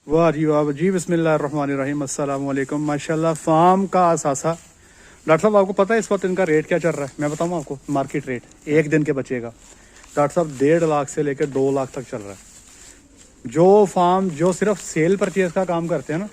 वाह जी वाह जी, बिस्मिल्लाहिर्रहमानिर्रहीम, अस्सलाम वालेकुम। माशाल्लाह फार्म का असासा। डॉक्टर साहब आपको पता है इस वक्त इनका रेट क्या चल रहा है? मैं बताऊँ आपको मार्केट रेट एक दिन के बच्चे का डॉक्टर साहब 1.5 लाख से लेकर 2 लाख तक चल रहा है। जो फार्म जो सिर्फ सेल परचेज का काम करते हैं ना,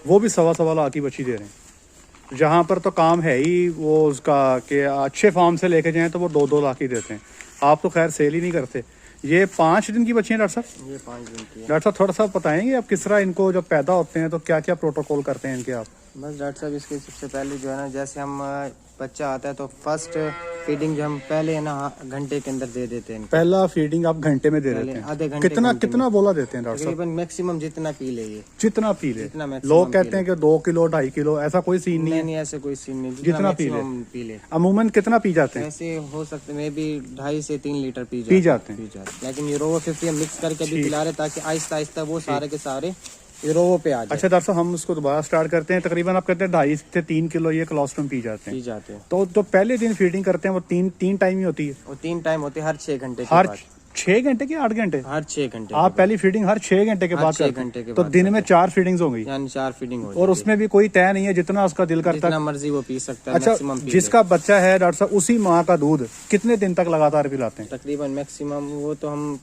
वो भी 1.25 लाख की बच्ची दे रहे हैं। जहाँ पर तो काम है ही वो उसका कि अच्छे फार्म से लेके जाएं तो वो 2-2 लाख ही देते हैं। आप तो खैर सेल ही नहीं करते। ये 5 दिन की बच्ची हैं डॉक्टर साहब? ये 5 दिन की है। डॉक्टर साहब थोड़ा सा बताएंगे आप किस तरह इनको जब पैदा होते हैं तो क्या क्या प्रोटोकॉल करते हैं इनके आप? बस डॉक्टर साहब इसके सबसे पहले जो है ना, जैसे हम बच्चा आता है तो फर्स्ट फीडिंग जो हम पहले है ना घंटे के अंदर दे देते हैं। पहला फीडिंग आप घंटे में दे देते हैं? आधे घंटे कितना बोला देते हैं डॉक्टर साहब? तकरीबन मैक्सिमम जितना पी ले ये, जितना पी ले। जितना लोग कहते हैं कि 2 किलो 2.5 किलो, ऐसा कोई सीन नहीं है? नहीं, ऐसे कोई सीन नहीं, जितना पी ले। अमूमन कितना पी जाते हैं? ऐसे हो सकते मे भी 2.5 से 3 लीटर पी जाते हैं। लेकिन यूरो 50 मिक्स करके भी पिला रहे ताकि आहिस्ता आहिस्ता वो सारे के सारे यूरो पे आ जाए। अच्छा डॉक्टर साहब हम उसको दोबारा स्टार्ट करते हैं। तकरीबन आप कहते हैं 2.5 से 3 किलो ये कोलोस्ट्रम पी जाते हैं। तो जो पहले दिन फीडिंग करते हैं वो तीन टाइम ही होती है? वो 3 टाइम होती है, हर 6 घंटे के हर बाद। 6 घंटे के 8 घंटे? हर 6 घंटे। आप पहली फीडिंग हर 6 घंटे के बाद करते हैं? तो दिन में 4 फीडिंग्स हो गई, यानी 4 फीडिंग हो। और उसमें भी कोई तय नहीं है, जितना उसका दिल करता है जितना मर्जी वो पी सकता है। अच्छा, जिसका बच्चा है डॉक्टर साहब उसी माँ का दूध कितने दिन तक लगातार पिलाते हैं? तकरीबन मैक्सिमम वो तो हम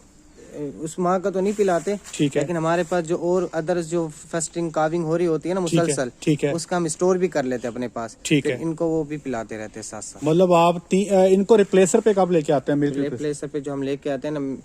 उस माँ का तो नहीं पिलाते, ठीक है, लेकिन हमारे पास जो और अदर्स जो फास्टिंग काविंग हो रही होती है ना मुसलसल, ठीक है, उसका हम स्टोर भी कर लेते हैं अपने पास। ठीक है, इनको वो भी पिलाते रहते हैं साथ साथ। मतलब आप इनको रिप्लेसर पे कब लेके आते हैं? मिल्क रिप्लेसर पे जो हम लेके आते हैं ना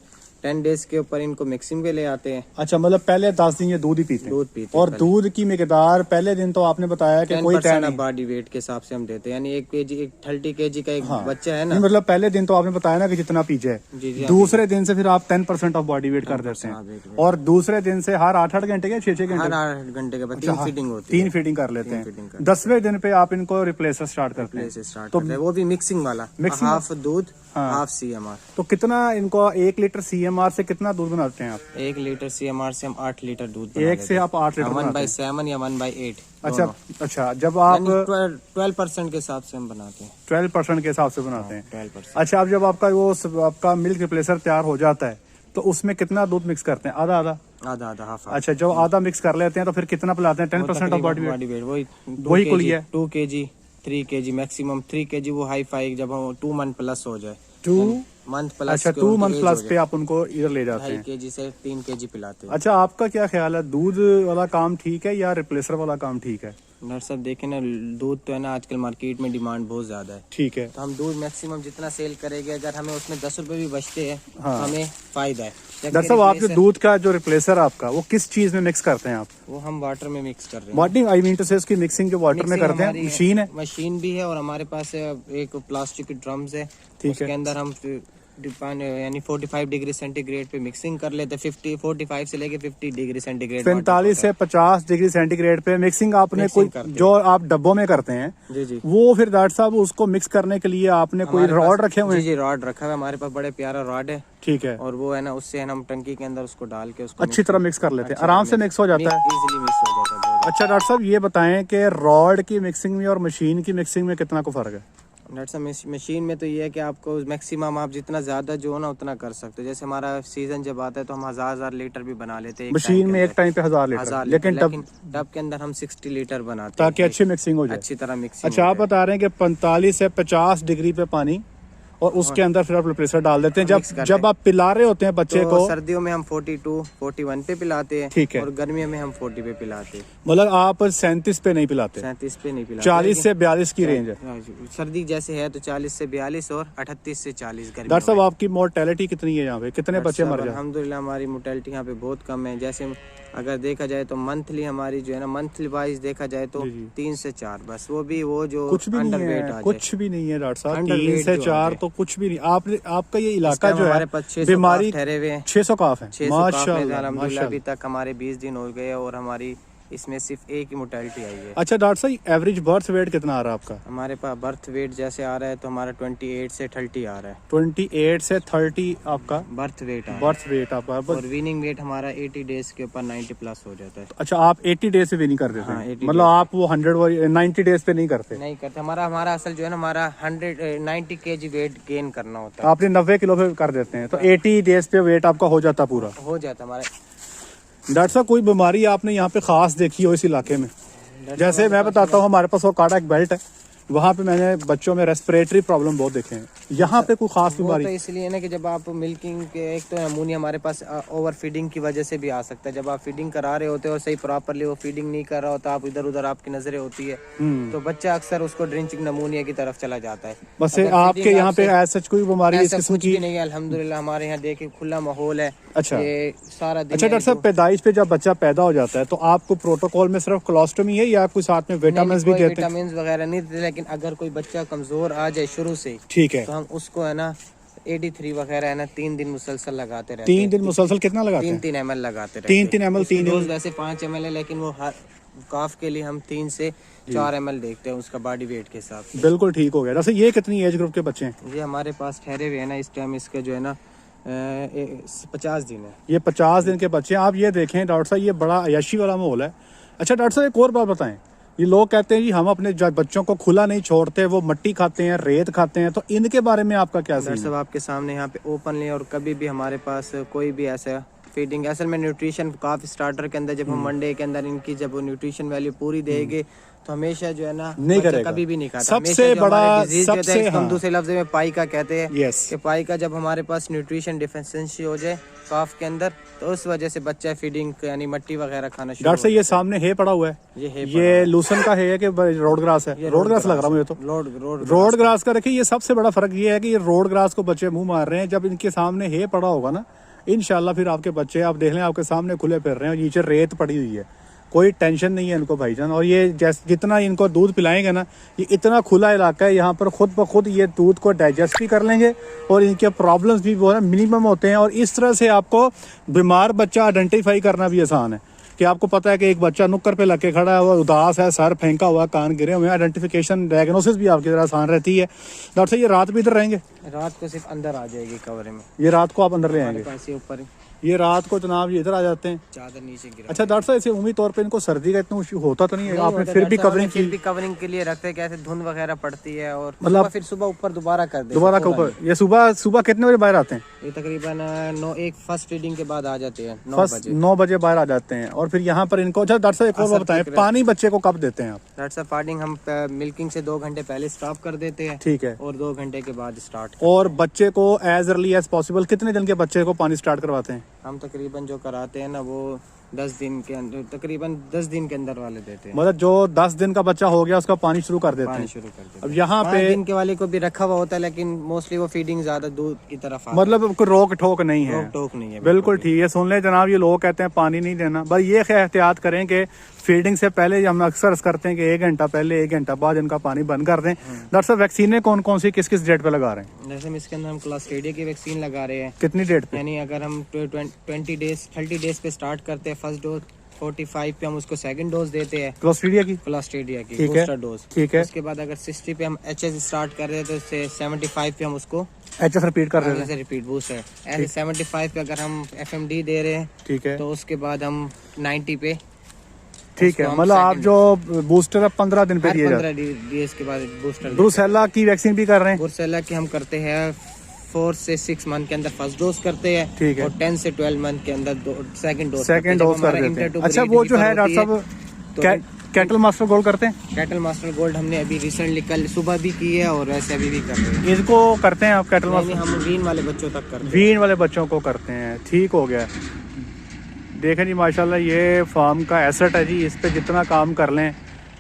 10 डेज के ऊपर इनको मिक्सिंग पे ले आते हैं। अच्छा, मतलब पहले 10 दिन ये दूध ही पीते हैं? और दूध की मिकदार पहले दिन तो आपने बताया कि कोई तय नहीं, बॉडी वेट के हिसाब से हम देते हैं, यानी 1 केजी 30 केजी का एक बच्चा है ना, मतलब पहले दिन तो आपने बताया ना कि जितना पी जाए। दूसरे दिन से फिर आप 10% ऑफ बॉडी वेट कर देते हैं, और दूसरे दिन से हर 8-8 घंटे के 6-6 घंटे, हर 8 घंटे के बाद 3 फीडिंग होती है। 3 फीडिंग कर लेते हैं। 10वें दिन पे आप इनको रिप्लेसर स्टार्ट करते हैं, तो वो भी मिक्सिंग वाला, हाफ दूध हाफ CMR। तो कितना इनको 1 लीटर CMR से कितना दूध बनाते हैं आप? 1 लीटर CMR से हम 8 लीटर दूध, 1 से आप 8 लीटर 1/7 या 1/8। अच्छा, जब आप 12% के हिसाब से हम बनाते हैं। 12% के हिसाब से बनाते हैं? 12%। अच्छा, अब जब आपका मिल्क रिप्लेसर तैयार हो जाता है तो उसमें कितना दूध मिक्स करते हैं? आधा हाफ। अच्छा, जब आधा मिक्स कर लेते हैं तो फिर कितना पिलाते हैं? 10% ऑफ बॉडी वेट? वही कुल है 2 kg 3 kg मैक्सिमम 3 kg वो हाई फाई जब हम 2 मंथ प्लस हो जाए। 2 मंथ प्लस। अच्छा, 2 मंथ प्लस पे आप उनको इधर ले जाते हैं? 2.5 kg से 3 kg पिलाते हैं। अच्छा, आपका क्या ख्याल है, दूध वाला काम ठीक है या रिप्लेसर वाला काम ठीक है? डॉक्टर साहब देखे ना, दूध तो है ना आजकल मार्केट में डिमांड बहुत ज्यादा है। ठीक है, तो हम दूध मैक्सिमम जितना सेल करेंगे, अगर हमें उसमें 10 रुपए भी बचते हैं तो हमें फायदा है। डॉक्टर साहब आप जो दूध का जो रिप्लेसर आपका वो किस चीज में मिक्स करते हैं आप? वो हम वाटर में मिक्स कर रहे हैं। वाटिंग आई मीन टू से उसकी मिक्सिंग जो वाटर में करते हैं, मशीन है? मशीन भी है, और हमारे पास एक प्लास्टिक के ड्रम्स है, उसके अंदर हम यानी 45 डिग्री सेंटीग्रेड पे मिक्सिंग कर लेते हैं। 45 से लेके 50 डिग्री सेंटीग्रेड, 45 से 50 डिग्री सेंटीग्रेड पे मिक्सिंग आपने कोई जो आप डब्बों में करते हैं जी, वो फिर डॉक्टर साहब उसको मिक्स करने के लिए आपने कोई रॉड रखे हुए हैं? जी, रॉड रखा हुआ है हमारे पास, बड़े प्यारा रॉड है। ठीक है, और वो है ना, उससे हम टंकी के अंदर उसको डाल के उसको अच्छी तरह मिक्स कर लेते हैं, आराम से मिक्स हो जाता है, इजीली मिक्स हो जाता है। अच्छा डॉक्टर साहब ये बताएं कि रॉड की मिक्सिंग में और मशीन की मिक्सिंग में कितना को फर्क है? डॉक्टर साहब मशीन में तो ये है कि आपको मैक्सिमम आप जितना ज्यादा जो है ना उतना कर सकते हो। जैसे हमारा सीजन जब आता है तो हम 1000 लीटर भी बना लेते हैं मशीन में, एक टाइम पे 1000 लीटर, लेकिन टब के अंदर हम 60 लीटर बनाते हैं ताकि अच्छी मिक्सिंग हो जाए, अच्छी तरह मिक्सिंग। अच्छा, आप बता रहे हैं कि 45 से 50 डिग्री पे पानी, और उसके अंदर फिर आप रिप्लेसर डाल देते हैं। जब आप पिला रहे होते हैं बच्चे को, सर्दियों में हम 42, 41 पे पिलाते हैं, ठीक है, और गर्मियों में हम 40 पे पिलाते हैं। मतलब आप 37 पे नहीं पिलाते? 37 पे नहीं पिलाते, 40 से 42 की रेंज है। सर्दी जैसे है तो 40 से 42 और 38 से 40 गर्मी। डॉक्टर साहब आपकी मोर्टेलिटी कितनी है यहाँ पे, कितने बच्चे मर जाते हैं? अल्हम्दुलिल्लाह हमारी मोर्टेलिटी यहाँ पे बहुत कम है। जैसे अगर देखा जाए तो मंथली हमारी जो है ना, मंथली वाइज देखा जाए तो 3 से 4 बस, वो भी वो जो कुछ भी नहीं है, कुछ भी नहीं है डॉक्टर साहब, 3 से 4 तो कुछ भी नहीं। आपका ये इलाका जो है बीमारी ठहरे हुए 600 काफ है माशाल्लाह, अल्हम्दुलिल्लाह अभी तक हमारे 20 दिन हो गए और हमारी इसमें सिर्फ एक ही मोर्टेलिटी आई है। अच्छा डॉक्टर साहब एवरेज बर्थ वेट कितना आ रहा है आपका? हमारे पास बर्थ वेट जैसे आ रहा है तो हमारा 28 से 30 आ रहा है। 28 से 30 आपका बर्थ वेट आपका, और विनिंग वेट हमारा 80 डेज के ऊपर 90 प्लस हो जाता है। अच्छा, आप 80 डेज से विनिंग कर देते हैं? मतलब आप वो 90 डेज पे नहीं करते? हमारा असल जो है ना, हमारा 90 kg वेट गेन करना होता है। आपने 90 किलो पे कर देते हैं तो 80 डेज पे वेट आपका हो जाता, पूरा हो जाता हमारा डॉक्टर साहब कोई बीमारी आपने यहाँ पे खास देखी हो इस इलाके में? जैसे मैं बताता हूँ, हमारे पास वो कार्डियक बेल्ट है, वहाँ पे मैंने बच्चों में रेस्पिरेटरी प्रॉब्लम बहुत देखे हैं। यहाँ पे कोई खास वो बीमारी? तो इसलिए ना कि जब आप मिल्किंग के, एक तो अमोनिया हमारे पास ओवर फीडिंग की वजह से भी आ सकता है। जब आप फीडिंग करा रहे होते हो और सही प्रॉपरली वो फीडिंग नहीं कर रहा होता, आप इधर उधर आपकी नजरें होती है, तो बच्चा अक्सर उसको ड्रिंचिंग नमूनिया की तरफ चला जाता है। बस आपके यहाँ पे ऐसा कोई बीमारी इस ऐसा किस्म कुछ की? भी नहीं है अल्हम्दुलिल्लाह, हमारे यहाँ देखिए खुला माहौल है। अच्छा। ये सारा दिन अच्छा डॉक्टर साहब, पैदाइश पे जब बच्चा पैदा हो जाता है तो आपको प्रोटोकॉल में सिर्फ कोलोस्टोमी है या कोई साथ में विटामिन भी देते हैं? विटामिन वगैरह नहीं देते, लेकिन अगर कोई बच्चा कमजोर आ जाए शुरू से, ठीक है, तो हम उसको है ना 83 वगैरह है ना 3 दिन मुसलसल लगाते रहते 3 दिन मुसलसल कितना लगाते हैं? 3 ml लगाते रहते हैं। 3 ml, 3 रोज वैसे 5 ml है, लेकिन वो हर काफ के लिए हम 3 से 4 ml देखते हैं उसका बॉडी वेट के हिसाब से। बिल्कुल ठीक हो गया। वैसे ये कितनी एज ग्रुप के बच्चे हैं? ये हमारे पास ठहरे हुए है ना इस टाइम, इसका जो है ना 50 दिन है। ये 50 दिन के बच्चे हैं। आप ये देखें डॉक्टर साहब, ये बड़ा अय्याशी वाला माहौल है। अच्छा डॉक्टर साहब, एक और बात बताएं, ये लोग कहते हैं जी हम अपने बच्चों को खुला नहीं छोड़ते, वो मट्टी खाते हैं, रेत खाते हैं, तो इनके बारे में आपका क्या डॉक्टर सीन साहब है? आपके सामने यहाँ पे ओपनली, और कभी भी हमारे पास कोई भी ऐसा फीडिंग, असल में न्यूट्रिशन काफ स्टार्टर के अंदर जब हम मंडे के अंदर इनकी जब न्यूट्रिशन वैल्यू पूरी देंगे तो हमेशा जो है ना नहीं बच्चा करेगा। कभी भी नहीं खाता। सबसे हमेशा जो बड़ा- हमारे disease जो सबसे- है, इसको हम हाँ। दूसरे लफ्ज में पाई का कहते हैं Yes। कि पाई का जब हमारे पास न्यूट्रिशन डिफिशिएंसी हो जाए काफ के अंदर, तो उस वजह से बच्चा फीडिंग यानी मट्टी वगैरह खाना शुरू डॉक्टर साहब, ये सामने है पड़ा हुआ है, ये लूसन का है कि रोड ग्रास है? रोड ग्रास लग रहा है मुझे तो। रोड ग्रास का देखिए, ये सबसे बड़ा फर्क ये है कि ये रोड ग्रास को बच्चे मुंह मार रहे हैं। जब इनके सामने है पड़ा होगा ना, इंशाल्लाह फिर आपके बच्चे, आप देख लें, आपके सामने खुले फिर रहे हैं और नीचे रेत पड़ी हुई है, कोई टेंशन नहीं है इनको भाईजान। और ये जैसे जितना इनको दूध पिलाएंगे ना, ये इतना खुला इलाका है, यहाँ पर खुद ब खुद ये दूध को डाइजेस्ट भी कर लेंगे और इनके प्रॉब्लम्स भी वो मिनिमम होते हैं। और इस तरह से आपको बीमार बच्चा आइडेंटिफाई करना भी आसान है कि आपको पता है कि एक बच्चा नुक्कर पे लग के खड़ा है, वो उदास है, सर फेंका हुआ, कान गिरे हुए हैं, आइडेंटिफिकेशन डायग्नोसिस भी आपकी तरह आसान रहती है। डॉक्टर साहब, ये रात भी इधर रहेंगे? रात को सिर्फ अंदर आ जाएगी कमरे में, ये रात को आप अंदर ले आएंगे? पास ऊपर ये रात को जनाब ये इधर आ जाते हैं, चादर नीचे गिरा। अच्छा डॉक्टर साहब, ऐसे उम्मीद तौर पे इनको सर्दी का इतना इशू होता तो नहीं है? आपने फिर भी कवरिंग की? फिर भी कवरिंग के लिए रखते हैं, कैसे धुंध वगैरह पड़ती है, और मतलब फिर सुबह ऊपर दोबारा कर दे, दोबारा के ऊपर? ये सुबह सुबह कितने बजे बाहर आते हैं? ये तकरीबन 9 एक फर्स्ट रीडिंग के बाद आ जाते हैं, 9 फर्स्ट बजे। 9 बजे बाहर आ जाते हैं। और फिर यहाँ पर इनको, अच्छा डॉक्टर साहब एक और बात बताएं, पानी बच्चे को कब देते हैं आप? डॉक्टर साहब फीडिंग हम मिल्किंग से 2 घंटे पहले स्टॉप कर देते हैं, ठीक है, और 2 घंटे के बाद स्टार्ट। और बच्चे को एज अर्ली एज पॉसिबल कितने दिन के बच्चे को पानी स्टार्ट करवाते हैं? हम तकरीबन जो कराते हैं ना वो 10 दिन के अंदर, तकरीबन 10 दिन के अंदर वाले देते हैं। मतलब जो 10 दिन का बच्चा हो गया उसका पानी शुरू कर देते पानी हैं? शुरू कर देते अब हैं। यहाँ 5 पे दिन के वाले को भी रखा हुआ होता है, लेकिन मोस्टली वो फीडिंग ज्यादा दूध की तरफ आता है। मतलब कोई रोक ठोक नहीं है? रोक टोक नहीं है, बिल्कुल ठीक है। सुन ले जनाब, ये लोग कहते हैं पानी नहीं देना, बस ये एहतियात करें कि फीडिंग से पहले हम अक्सर करते हैं कि 1 घंटा पहले 1 घंटा बाद इनका पानी बंद कर दें। डॉक्टर साहब, वैक्सीनें कौन कौन सी किस किस डेट पे लगा रहे हैं? जैसे हम इसके अंदर हम क्लास्ट्रीडिया की वैक्सीन लगा रहे हैं। कितनी डेट पे? यानी अगर हम 20 डेज 30 डेज पे स्टार्ट करते हैं फर्स्ट डोज, 45 पे हम उसको सेकंड डोज देते हैं क्लोस्ट्रीडिया की? क्लास्ट्रीडिया की ठीक है, बूस्टर डोज। ठीक है। उसके बाद अगर 60 पे हम एचएस स्टार्ट कर रहे हैं तो उससे 75 पे हम उसको एचएस रिपीट कर रहे हैं? Repeat booster. ऐसे 75 पे अगर हम एफएमडी दे रहे हैं, ठीक है, तो उसके बाद हम 90 पे, ठीक है। उसको हम मतलब आप second- जो बूस्टर है 15 दिन पे हर दिए जाते 15 डेज के बाद बूस्टर। हैं। ब्रूसेला की वैक्सीन भी कर रहे हैं? बुरसेला की हम करते हैं 4 से 6 मंथ के अंदर फर्स्ट डोज करते हैं, ठीक है। और 10 से 12 मंथ के अंदर सेकंड डोज सेकंड डोज कर देते हैं। अच्छा, वो जो है डॉक्टर साहब कैटल मास्टर गोल्ड करते हैं? कैटल मास्टर गोल्ड हमने अभी रिसेंटली कल सुबह भी की है, और वैसे अभी भी कर रहे हैं। इसको करते हैं आप कैटल मास्टर? हम वीन वाले बच्चों तक करते हैं। वीन वाले बच्चों को करते हैं, ठीक हो गया। देखें जी माशाल्लाह, ये फार्म का एसेट है जी, इस पे जितना काम कर लें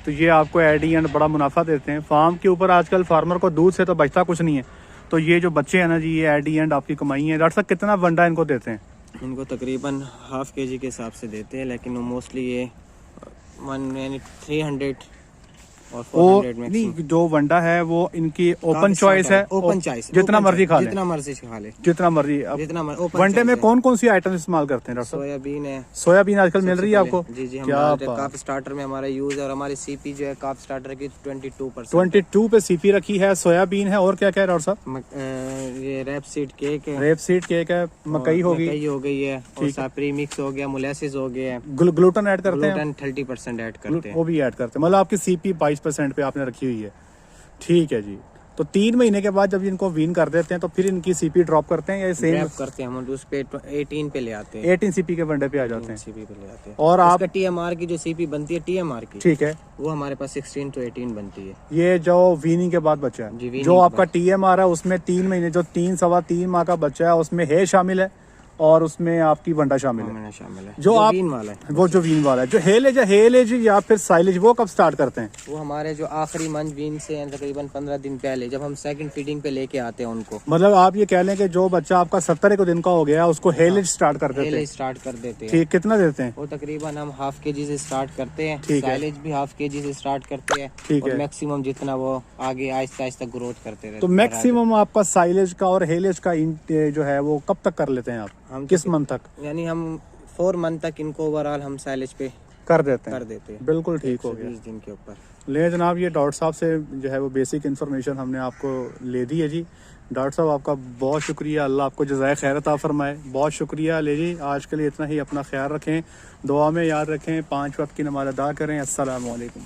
तो ये आपको एट दी एंड बड़ा मुनाफा देते हैं। फार्म के ऊपर आजकल फार्मर को दूध से तो बचता कुछ नहीं है, तो ये जो बच्चे हैं ना जी, ये एट दी एंड आपकी कमाई है। डॉक्टर साहब, कितना वंडा इनको देते हैं? इनको तकरीबन ½ kg के हिसाब से देते हैं, लेकिन वो मोस्टली ये 300 और 400 नहीं, मैक्सिमम। जो वंडा है वो इनकी ओपन चॉइस है, ओपन चॉइस, जितना मर्जी खा लें, जितना मर्जी खा ले, जितना मर्जी। अब जितना वनडे में कौन कौन सी आइटम इस्तेमाल करते हैं डॉक्टर साहब? सोयाबीन है। सोयाबीन आजकल मिल रही है आपको? जी जी, हम क्या काफ स्टार्टर में हमारा यूज है, और हमारी सीपी जो है काफ स्टार्टर की 22%। 22 पे सीपी रखी है, सोयाबीन है, और क्या क्या है डॉक्टर साहब? ये रैप सीड केक है, रेप सीड केक है, मकई होगी, मकई हो गई है, और सापरी मिक्स हो गया, मोलेसिस हो गया है, ग्लूटन ऐड करते हैं? ग्लूटेन 30% ऐड करते हैं। वो भी ऐड करते हैं, मतलब आपकी सीपी 22% पे आपने रखी हुई है, ठीक है जी। तो 3 महीने के बाद जब इनको वीन कर देते हैं तो फिर इनकी सीपी ड्रॉप करते हैं या सेम ड्रैप करते हैं हम उस पे 18 पे ले आते हैं, 18 सीपी के वनडे पे आ जाते हैं? सीपी पे ले आते हैं। और आप उसका TMR की जो सीपी बनती है TMR की, ठीक है, वो हमारे पास 16 to 18 बनती है। ये जो वीनिंग के बाद बच्चा जी, है, वीनिंग जो के आपका TMR है उसमें 3 महीने जो 3 माह का बच्चा है उसमें है शामिल है और उसमें आपकी वंडा शामिल है, मैंने शामिल है जो आप वीन वाला है। वो जो वीन वाला है। जो हेलेज या फिर साइलेज वो कब स्टार्ट करते हैं? वो हमारे जो आखिरी मंथ वीन से हैं, तकरीबन 15 दिन पहले जब हम सेकंड फीडिंग पे लेके आते हैं उनको, मतलब आप ये कह लें कि जो बच्चा आपका 70 दिन का हो गया उसको हेलेज स्टार्ट कर देते हैं? स्टार्ट कर देते हैं। ठीक, कितना देते हैं? वो तकरीबन हम हाफ kg से स्टार्ट करते हैं, ठीक है। साइलेज भी हाफ kg से स्टार्ट करते हैं, ठीक और है। मैक्सिमम जितना वो आगे आहिस्ता आहिस्ता ग्रोथ करते रहते तो हैं। मैक्सिमम आपका साइलेज का और हेलेज का जो है वो कब तक कर लेते हैं आप? हम किस मंथ तक यानी हम 4 मंथ तक इनको ओवरऑल हम साइलेज पे कर देते हैं? कर देते हैं, बिल्कुल ठीक हो गया। 20 दिन के ऊपर। ले जनाब, ये डॉक्टर साहब से जो है वो बेसिक इन्फॉर्मेशन हमने आपको ले दी है जी। डॉक्टर साहब आपका बहुत शुक्रिया, अल्लाह आपको जज़ाए खैर अता फरमाए। बहुत शुक्रिया। ले जी, आज के लिए इतना ही। अपना ख्याल रखें, दुआ में याद रखें, 5 वक्त की नमाज़ अदा करें। अस्सलामु अलैकुम।